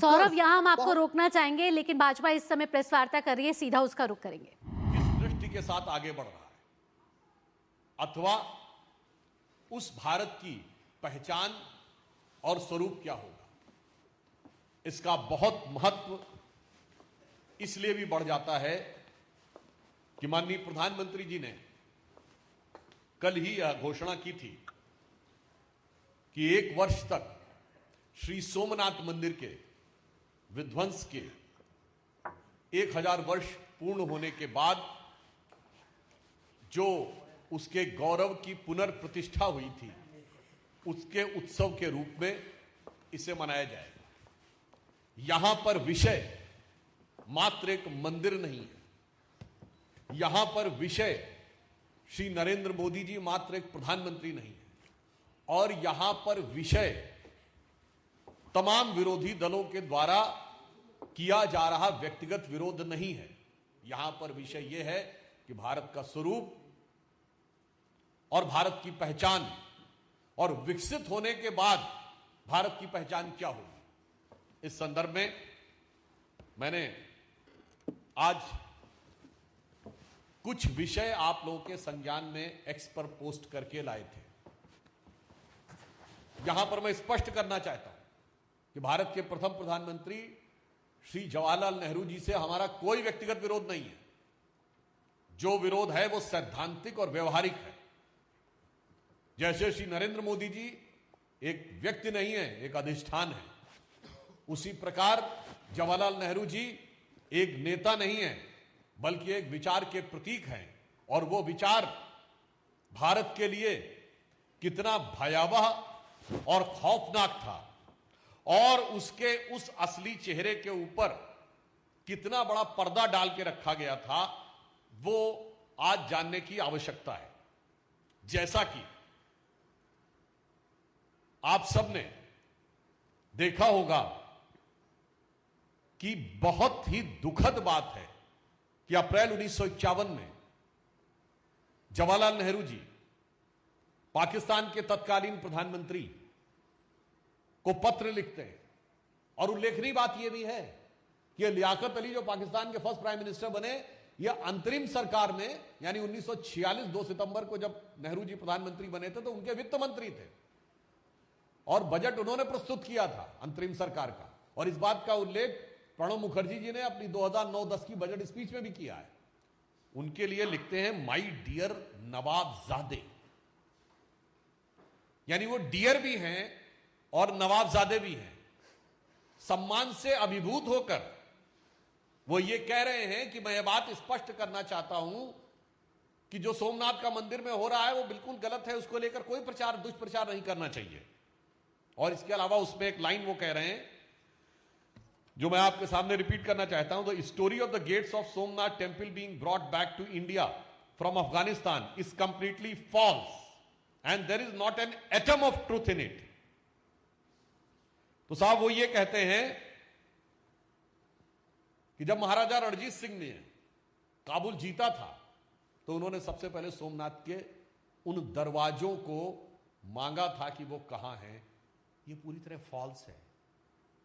सौरभ, यहाँ हम आपको रोकना चाहेंगे, लेकिन भाजपा इस समय प्रेस वार्ता कर रही है, सीधा उसका रुख करेंगे। किस दृष्टि के साथ आगे बढ़ रहा है, अथवा उस भारत की पहचान और स्वरूप क्या होगा, इसका बहुत महत्व इसलिए भी बढ़ जाता है कि माननीय प्रधानमंत्री जी ने कल ही यह घोषणा की थी कि 1 वर्ष तक श्री सोमनाथ मंदिर के विध्वंस के 1000 वर्ष पूर्ण होने के बाद जो उसके गौरव की पुनर्प्रतिष्ठा हुई थी, उसके उत्सव के रूप में इसे मनाया जाएगा। यहां पर विषय मात्र एक मंदिर नहीं है, यहां पर विषय श्री नरेंद्र मोदी जी मात्र एक प्रधानमंत्री नहीं है, और यहां पर विषय तमाम विरोधी दलों के द्वारा किया जा रहा व्यक्तिगत विरोध नहीं है। यहां पर विषय यह है कि भारत का स्वरूप और भारत की पहचान और विकसित होने के बाद भारत की पहचान क्या होगी। इस संदर्भ में मैंने आज कुछ विषय आप लोगों के संज्ञान में एक्स पर पोस्ट करके लाए थे। यहां पर मैं स्पष्ट करना चाहता हूं कि भारत के प्रथम प्रधानमंत्री श्री जवाहरलाल नेहरू जी से हमारा कोई व्यक्तिगत विरोध नहीं है। जो विरोध है वो सैद्धांतिक और व्यवहारिक है। जैसे श्री नरेंद्र मोदी जी एक व्यक्ति नहीं है, एक अधिष्ठान है, उसी प्रकार जवाहरलाल नेहरू जी एक नेता नहीं है, बल्कि एक विचार के प्रतीक हैं। और वो विचार भारत के लिए कितना भयावह और खौफनाक था, और उसके उस असली चेहरे के ऊपर कितना बड़ा पर्दा डाल के रखा गया था, वो आज जानने की आवश्यकता है। जैसा कि आप सबने देखा होगा कि बहुत ही दुखद बात है कि अप्रैल 1951 में जवाहरलाल नेहरू जी पाकिस्तान के तत्कालीन प्रधानमंत्री को पत्र लिखते हैं, और उल्लेखनीय बात यह भी है कि लियाकत अली जो पाकिस्तान के फर्स्ट प्राइम मिनिस्टर बने, यह अंतरिम सरकार में, यानी 1946 2 सितंबर को जब नेहरू जी प्रधानमंत्री बने थे तो उनके वित्त मंत्री थे, और बजट उन्होंने प्रस्तुत किया था अंतरिम सरकार का। और इस बात का उल्लेख प्रणब मुखर्जी जी ने अपनी 2009-10 की बजट स्पीच में भी किया है। उनके लिए लिखते हैं माई डियर नवाबजादे, यानी वो डियर भी हैं और नवाबजादे भी हैं। सम्मान से अभिभूत होकर वो ये कह रहे हैं कि मैं ये बात स्पष्ट करना चाहता हूं कि जो सोमनाथ का मंदिर में हो रहा है वो बिल्कुल गलत है, उसको लेकर कोई प्रचार दुष्प्रचार नहीं करना चाहिए। और इसके अलावा उसमें एक लाइन वो कह रहे हैं जो मैं आपके सामने रिपीट करना चाहता हूं, the story of the gates of Somnath temple being brought back to India from Afghanistan is completely false and there is not an atom of truth in it. तो साहब वो ये कहते हैं कि जब महाराजा रणजीत सिंह ने काबुल जीता था तो उन्होंने सबसे पहले सोमनाथ के उन दरवाजों को मांगा था कि वो कहां हैं। ये पूरी तरह फॉल्स है।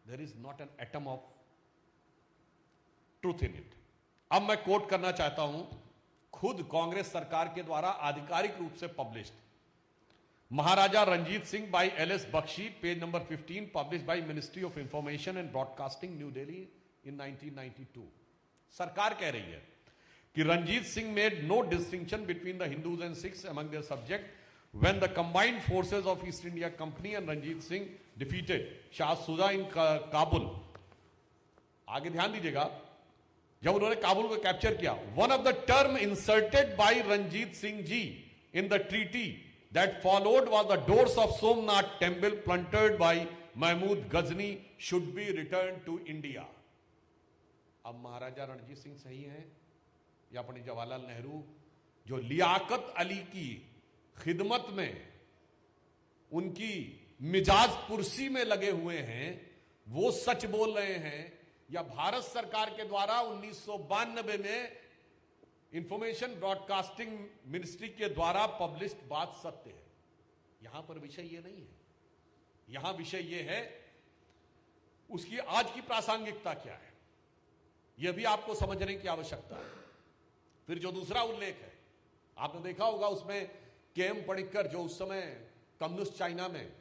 There is not an atom of truth in it. अब मैं कोट करना चाहता हूं खुद कांग्रेस सरकार के द्वारा आधिकारिक रूप से published Maharaja Ranjit Singh by L S. Bakshi, page number 15, publish by ministry of information and broadcasting, New Delhi in 1992। सरकार कह रही है कि Ranjit Singh made no distinction between the Hindus and Sikhs among their subject when the combined forces of East India Company and Ranjit Singh defeated Shah Shuja in Kabul। आगे ध्यान दीजिएगा, जब उन्होंने काबुल को कैप्चर किया, one of the term inserted by Ranjit Singh ji in the treaty that followed was the doors of Somnath temple plundered by Mahmud Ghazni should be returned to India। अब महाराजा रणजीत सिंह सही है या पंडित जवाहरलाल नेहरू जो लियाकत अली की खिदमत में उनकी मिजाज पुरसी में लगे हुए हैं, वो सच बोल रहे हैं, या भारत सरकार के द्वारा 1992 में इंफॉर्मेशन ब्रॉडकास्टिंग मिनिस्ट्री के द्वारा पब्लिश्ड बात सत्य है। यहां पर विषय ये नहीं है। यहां विषय ये है उसकी आज की प्रासंगिकता क्या है, यह भी आपको समझने की आवश्यकता है। फिर जो दूसरा उल्लेख है, आपने देखा होगा उसमें के.एम. पणिक्कर, जो उस समय कम्युनिस्ट चाइना में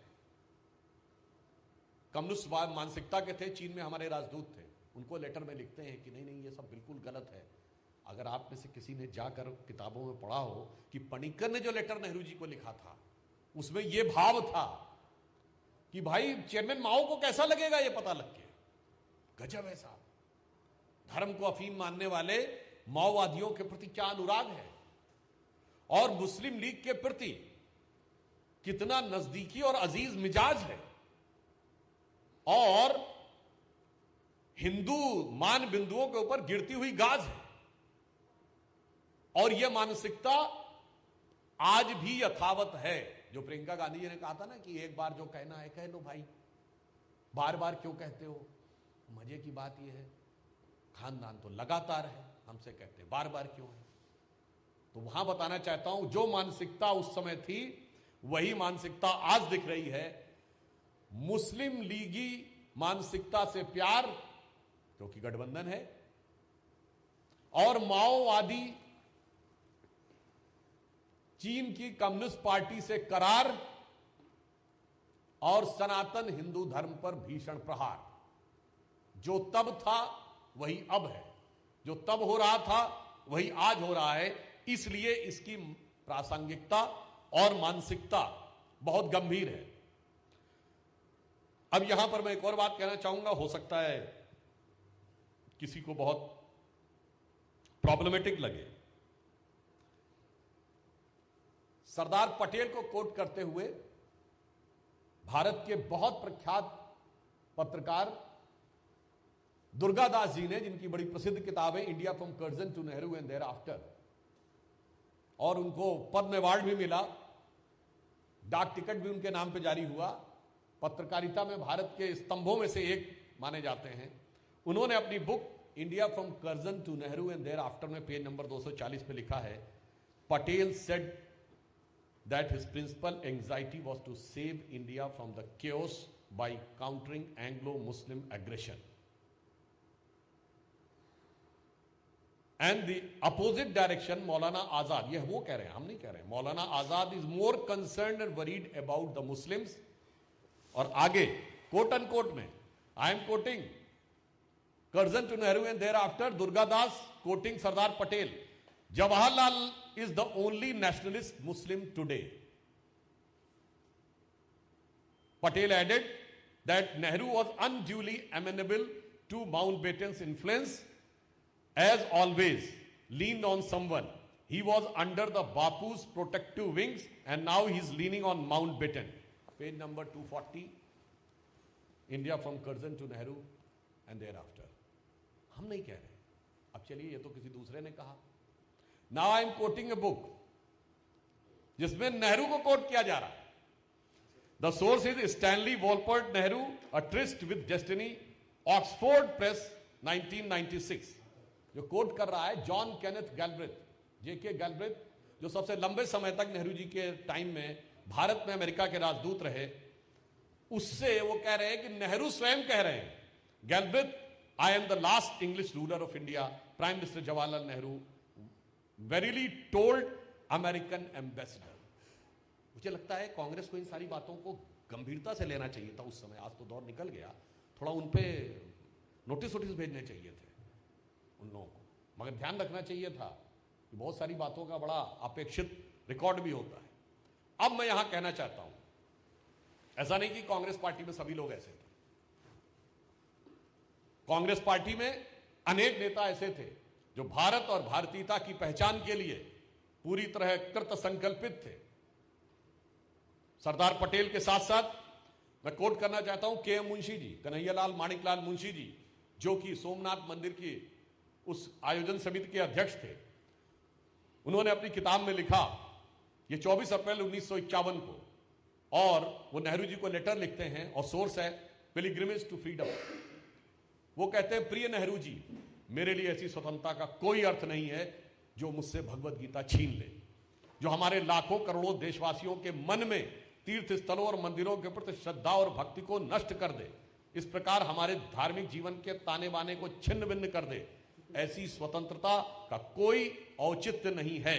कम्युनिस्ट मानसिकता के थे, चीन में हमारे राजदूत थे, उनको लेटर में लिखते हैं कि नहीं नहीं ये सब बिल्कुल गलत है। अगर आप में से किसी ने जाकर किताबों में पढ़ा हो कि पणिक्कर ने जो लेटर नेहरू जी को लिखा था, उसमें यह भाव था कि भाई चेयरमैन माओ को कैसा लगेगा ये पता लग के, गजब है साहब, धर्म को अफीम मानने वाले माओवादियों के प्रति क्या अनुराग है और मुस्लिम लीग के प्रति कितना नजदीकी और अजीज मिजाज है, और हिंदू मान बिंदुओं के ऊपर गिरती हुई गाज है। और यह मानसिकता आज भी यथावत है। जो प्रियंका गांधी जी ने कहा था ना कि एक बार जो कहना है कह लो भाई, बार बार क्यों कहते हो। मजे की बात यह है, खानदान तो लगातार है, हमसे कहते हैं बार बार क्यों है। तो वहां बताना चाहता हूं, जो मानसिकता उस समय थी वही मानसिकता आज दिख रही है। मुस्लिम लीगी मानसिकता से प्यार, क्योंकि गठबंधन है, और माओवादी चीन की कम्युनिस्ट पार्टी से करार, और सनातन हिंदू धर्म पर भीषण प्रहार। जो तब था वही अब है, जो तब हो रहा था वही आज हो रहा है। इसलिए इसकी प्रासंगिकता और मानसिकता बहुत गंभीर है। अब यहां पर मैं एक और बात कहना चाहूंगा, हो सकता है किसी को बहुत प्रॉब्लमेटिक लगे। सरदार पटेल को कोट करते हुए भारत के बहुत प्रख्यात पत्रकार दुर्गादास जी ने, जिनकी बड़ी प्रसिद्ध किताब है India from Curzon to Nehru and thereafter, और उनको पद्म अवार्ड भी मिला, डाक टिकट भी उनके नाम पे जारी हुआ, पत्रकारिता में भारत के स्तंभों में से एक माने जाते हैं। उन्होंने अपनी book India from Curzon to Nehru and thereafter में पेज नंबर 240 पे लिखा है, Patel said that his principal anxiety was to save India from the chaos by countering Anglo-Muslim aggression. And the opposite direction, Maulana Azad, यह वो कह रहे हैं, हम नहीं कह रहे हैं, Maulana Azad is more concerned and worried about the Muslims. और आगे कोट अनकोट में, I am quoting Curzon to Nehru and thereafter, Durgadas quoting Sardar Patel, Jawaharlal is the only nationalist Muslim today. Patel added that Nehru was unduly amenable to Mountbatten's influence, as always leaned on someone. He was under the Bapu's protective wings and now he is leaning on Mountbatten. Page number 240, India from Curzon to Nehru and thereafter. हम नहीं कह रहे, अब चलिए ये तो किसी दूसरे ने कहा। Now I am quoting a book जिसमें नेहरू को कोट किया जा रहा है। The source is Stanley Walpole Nehru, A Tryst with Destiny, Oxford Press, 1996। जो कोट कर रहा है जॉन केनेथ गैल्ब्रेथ, जेके गैल्ब्रेथ, जो सबसे लंबे समय तक नेहरू जी के टाइम में भारत में अमेरिका के राजदूत रहे। उससे वो कह रहे हैं कि नेहरू स्वयं कह रहे हैं, गैल्ब्रेथ, I am the last English ruler of India, Prime Minister Jawaharlal Nehru verily told American ambassador। मुझे लगता है कांग्रेस को इन सारी बातों को गंभीरता से लेना चाहिए था उस समय। आज तो दौर निकल गया, थोड़ा उन पे नोटिस भेजने चाहिए थे उन लोगों को, मगर ध्यान रखना चाहिए था कि बहुत सारी बातों का बड़ा अपेक्षित रिकॉर्ड भी होता है। अब मैं यहां कहना चाहता हूं, ऐसा नहीं कि कांग्रेस पार्टी में सभी लोग ऐसे थे। कांग्रेस पार्टी में अनेक नेता ऐसे थे जो भारत और भारतीयता की पहचान के लिए पूरी तरह कृत संकल्पित थे। सरदार पटेल के साथ साथ मैं कोट करना चाहता हूं के.एम. मुंशी जी, कन्हैयालाल माणिकलाल मुंशी जी, जो कि सोमनाथ मंदिर की उस आयोजन समिति के अध्यक्ष थे। उन्होंने अपनी किताब में लिखा, ये 24 अप्रैल 1951 को, और वो नेहरू जी को लेटर लिखते हैं और सोर्स है पिलग्रिमेज टू फ्रीडम। वो कहते हैं, प्रिय नेहरू जी, मेरे लिए ऐसी स्वतंत्रता का कोई अर्थ नहीं है जो मुझसे भगवत गीता छीन ले, जो हमारे लाखों करोड़ों देशवासियों के मन में तीर्थ स्थलों और मंदिरों के प्रति श्रद्धा और भक्ति को नष्ट कर दे, इस प्रकार हमारे धार्मिक जीवन के ताने बाने को छिन्न भिन्न कर दे, ऐसी स्वतंत्रता का कोई औचित्य नहीं है।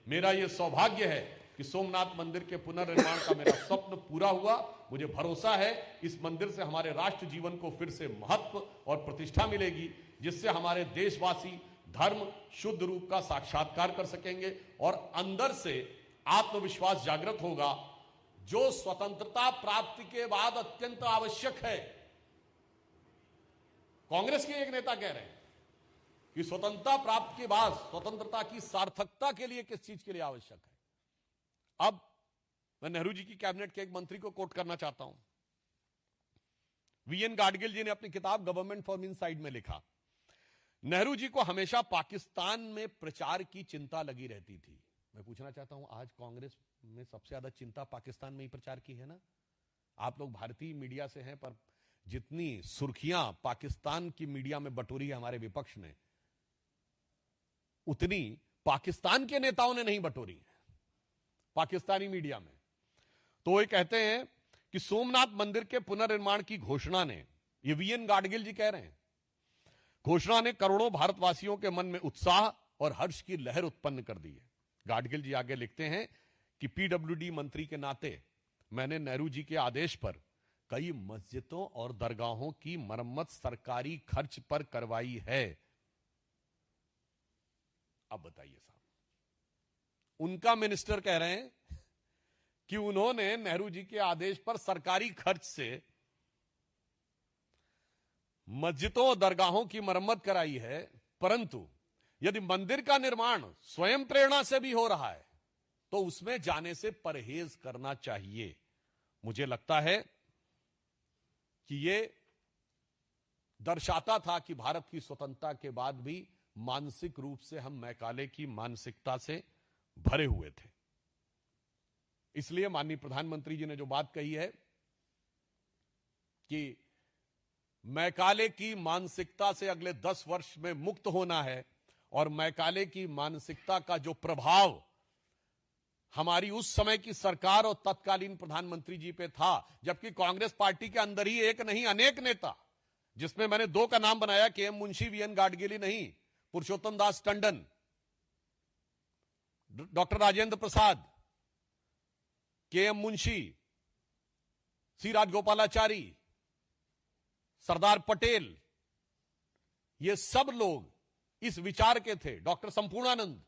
मेरा यह सौभाग्य है कि सोमनाथ मंदिर के पुनर्निर्माण का मेरा स्वप्न पूरा हुआ। मुझे भरोसा है इस मंदिर से हमारे राष्ट्र जीवन को फिर से महत्व और प्रतिष्ठा मिलेगी, जिससे हमारे देशवासी धर्म शुद्ध रूप का साक्षात्कार कर सकेंगे और अंदर से आत्मविश्वास जागृत होगा, जो स्वतंत्रता प्राप्ति के बाद अत्यंत आवश्यक है। कांग्रेस के एक नेता कह रहे हैं कि स्वतंत्रता प्राप्ति के बाद स्वतंत्रता की सार्थकता के लिए किस चीज के लिए आवश्यक है। अब मैं नेहरू जी की कैबिनेट के एक मंत्री को कोट करना चाहता हूं। वीएन गाडगिल जी ने अपनी किताब गवर्नमेंट फ्रॉम इनसाइड में लिखा, नेहरू जी को हमेशा पाकिस्तान में प्रचार की चिंता लगी रहती थी। मैं पूछना चाहता हूं, आज कांग्रेस में सबसे ज्यादा चिंता पाकिस्तान में ही प्रचार की है ना? आप लोग भारतीय मीडिया से हैं, पर जितनी सुर्खियां पाकिस्तान की मीडिया में बटोरी है हमारे विपक्ष ने, उतनी पाकिस्तान के नेताओं ने नहीं बटोरी पाकिस्तानी मीडिया में। तो वो कहते हैं कि सोमनाथ मंदिर के पुनर्निर्माण की घोषणा ने, ये वीएन गाडगिल जी कह रहे हैं, घोषणा ने करोड़ों भारतवासियों के मन में उत्साह और हर्ष की लहर उत्पन्न कर दी है। गाडगिल जी आगे लिखते हैं कि पीडब्ल्यूडी मंत्री के नाते मैंने नेहरू जी के आदेश पर कई मस्जिदों और दरगाहों की मरम्मत सरकारी खर्च पर करवाई है। अब बताइए साहब, उनका मिनिस्टर कह रहे हैं कि उन्होंने नेहरू जी के आदेश पर सरकारी खर्च से मस्जिदों और दरगाहों की मरम्मत कराई है, परंतु यदि मंदिर का निर्माण स्वयं प्रेरणा से भी हो रहा है तो उसमें जाने से परहेज करना चाहिए। मुझे लगता है कि यह दर्शाता था कि भारत की स्वतंत्रता के बाद भी मानसिक रूप से हम मैकाले की मानसिकता से भरे हुए थे। इसलिए माननीय प्रधानमंत्री जी ने जो बात कही है कि मैकाले की मानसिकता से अगले 10 वर्ष में मुक्त होना है, और मैकाले की मानसिकता का जो प्रभाव हमारी उस समय की सरकार और तत्कालीन प्रधानमंत्री जी पे था, जबकि कांग्रेस पार्टी के अंदर ही एक नहीं अनेक नेता, जिसमें मैंने 2 का नाम बनाया, के एम मुंशी, वीएन गाडगिल नहीं, पुरुषोत्तम दास टंडन, डॉक्टर राजेंद्र प्रसाद, के एम मुंशी, सी राजगोपालाचारी, सरदार पटेल, ये सब लोग इस विचार के थे, डॉक्टर संपूर्णानंद,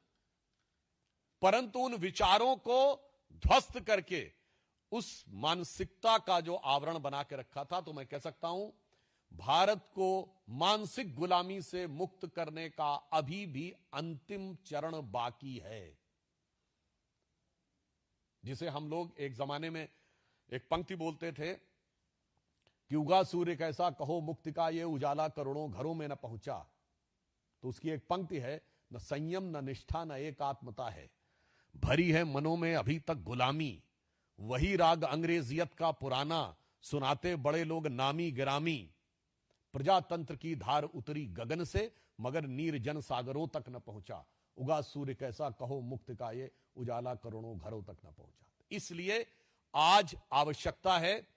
परंतु उन विचारों को ध्वस्त करके उस मानसिकता का जो आवरण बना के रखा था, तो मैं कह सकता हूं भारत को मानसिक गुलामी से मुक्त करने का अभी भी अंतिम चरण बाकी है, जिसे हम लोग एक जमाने में एक पंक्ति बोलते थे कि उगा सूर्य कैसा कहो मुक्ति का, ये उजाला करोड़ों घरों में न पहुंचा। तो उसकी एक पंक्ति है, न संयम न निष्ठा न एकात्मता है, भरी है मनों में अभी तक गुलामी, वही राग अंग्रेजियत का पुराना, सुनाते बड़े लोग नामी गिरामी, प्रजातंत्र की धार उतरी गगन से, मगर नीर जन सागरों तक न पहुंचा, उगा सूर्य कैसा कहो मुक्त का, ये उजाला करोड़ों घरों तक न पहुंचा। इसलिए आज आवश्यकता है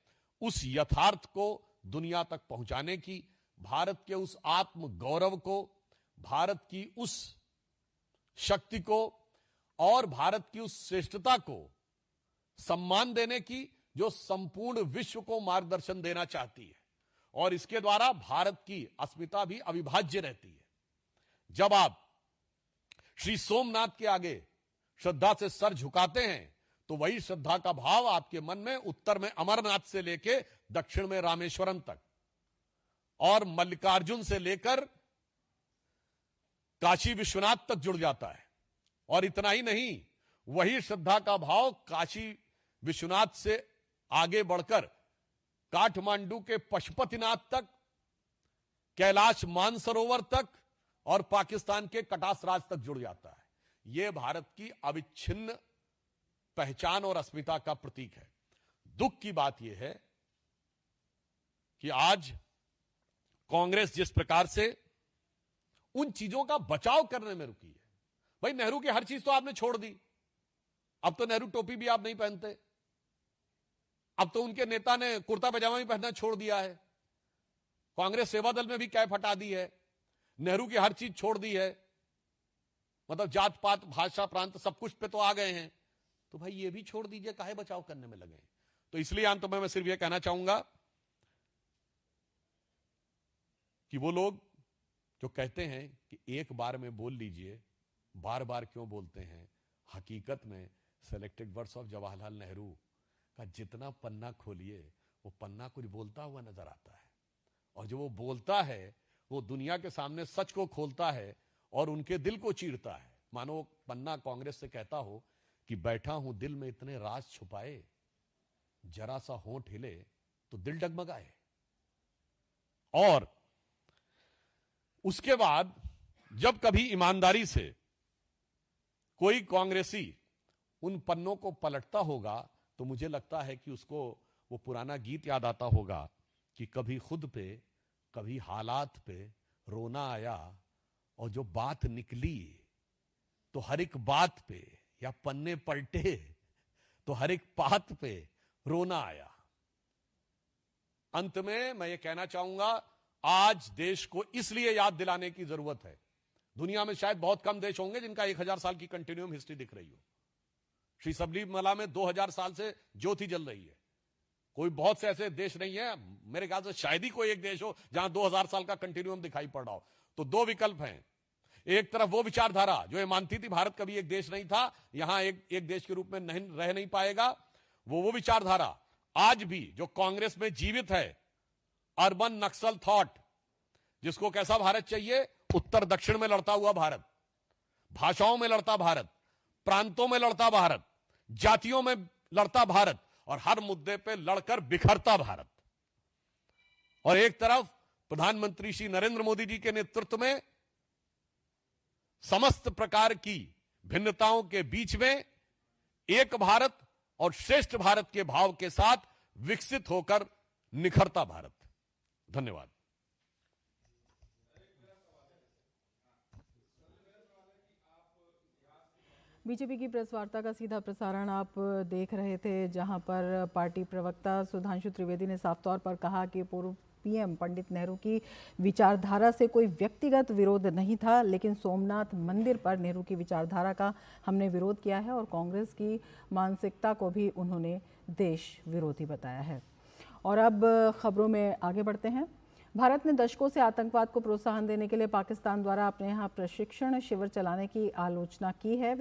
उस यथार्थ को दुनिया तक पहुंचाने की, भारत के उस आत्म गौरव को, भारत की उस शक्ति को और भारत की उस श्रेष्ठता को सम्मान देने की, जो संपूर्ण विश्व को मार्गदर्शन देना चाहती है, और इसके द्वारा भारत की अस्मिता भी अविभाज्य रहती है। जब आप श्री सोमनाथ के आगे श्रद्धा से सर झुकाते हैं, तो वही श्रद्धा का भाव आपके मन में उत्तर में अमरनाथ से लेके दक्षिण में रामेश्वरम तक और मल्लिकार्जुन से लेकर काशी विश्वनाथ तक जुड़ जाता है। और इतना ही नहीं, वही श्रद्धा का भाव काशी विश्वनाथ से आगे बढ़कर काठमांडू के पशुपतिनाथ तक, कैलाश मानसरोवर तक और पाकिस्तान के कटास राज तक जुड़ जाता है। यह भारत की अविच्छिन्न पहचान और अस्मिता का प्रतीक है। दुख की बात यह है कि आज कांग्रेस जिस प्रकार से उन चीजों का बचाव करने में रुकी है, भाई नेहरू की हर चीज तो आपने छोड़ दी, अब तो नेहरू टोपी भी आप नहीं पहनते, अब तो उनके नेता ने कुर्ता पैजामा भी पहनना छोड़ दिया है, कांग्रेस सेवा दल में भी कैफ हटा दी है, नेहरू की हर चीज छोड़ दी है, मतलब जात पात भाषा प्रांत सब कुछ पे तो आ गए हैं, तो भाई ये भी छोड़ दीजिए, काहे बचाव करने में लगे। तो इसलिए अंत में मैं सिर्फ ये कहना चाहूंगा कि वो लोग जो कहते हैं कि एक बार में बोल लीजिए, बार बार क्यों बोलते हैं। हकीकत में selected words of Jawaharlal Nehru का जितना पन्ना खोलिए वो पन्ना कुछ बोलता हुआ नजर आता है, और जो वो बोलता है वो दुनिया के सामने सच को खोलता है और उनके दिल को चीरता है। मानो पन्ना कांग्रेस से कहता हो कि बैठा हूं दिल में इतने राज छुपाए, जरा सा होंठ हिले तो दिल डगमगाए। और उसके बाद जब कभी ईमानदारी से कोई कांग्रेसी उन पन्नों को पलटता होगा तो मुझे लगता है कि उसको वो पुराना गीत याद आता होगा कि कभी खुद पे कभी हालात पे रोना आया, और जो बात निकली तो हर एक बात पे, या पन्ने पलटे तो हर एक बात पे रोना आया। अंत में मैं ये कहना चाहूंगा, आज देश को इसलिए याद दिलाने की जरूरत है। दुनिया में शायद बहुत कम देश होंगे जिनका 1000 साल की कंटिन्यूम हिस्ट्री दिख रही हो। श्री सबरीमला में 2000 साल से ज्योति जल रही है। कोई बहुत से ऐसे देश नहीं है, मेरे ख्याल से शायद ही कोई एक देश हो जहां 2000 साल का कंटिन्यूम दिखाई पड़ रहा हो। तो दो विकल्प हैं, एक तरफ वो विचारधारा जो ये मानती थी भारत कभी एक देश नहीं था, यहां एक देश के रूप में नहीं रह नहीं पाएगा, वो विचारधारा आज भी जो कांग्रेस में जीवित है, अर्बन नक्सल थॉट, जिसको कैसा भारत चाहिए, उत्तर दक्षिण में लड़ता हुआ भारत, भाषाओं में लड़ता भारत, प्रांतों में लड़ता भारत, जातियों में लड़ता भारत, और हर मुद्दे पे लड़कर बिखरता भारत। और एक तरफ प्रधानमंत्री श्री नरेंद्र मोदी जी के नेतृत्व में समस्त प्रकार की भिन्नताओं के बीच में एक भारत और श्रेष्ठ भारत के भाव के साथ विकसित होकर निखरता भारत। धन्यवाद। बीजेपी की प्रेस वार्ता का सीधा प्रसारण आप देख रहे थे, जहां पर पार्टी प्रवक्ता सुधांशु त्रिवेदी ने साफ तौर पर कहा कि पूर्व पीएम पंडित नेहरू की विचारधारा से कोई व्यक्तिगत विरोध नहीं था, लेकिन सोमनाथ मंदिर पर नेहरू की विचारधारा का हमने विरोध किया है, और कांग्रेस की मानसिकता को भी उन्होंने देश विरोधी बताया है। और अब खबरों में आगे बढ़ते हैं। भारत ने दशकों से आतंकवाद को प्रोत्साहन देने के लिए पाकिस्तान द्वारा अपने यहाँ प्रशिक्षण शिविर चलाने की आलोचना की है।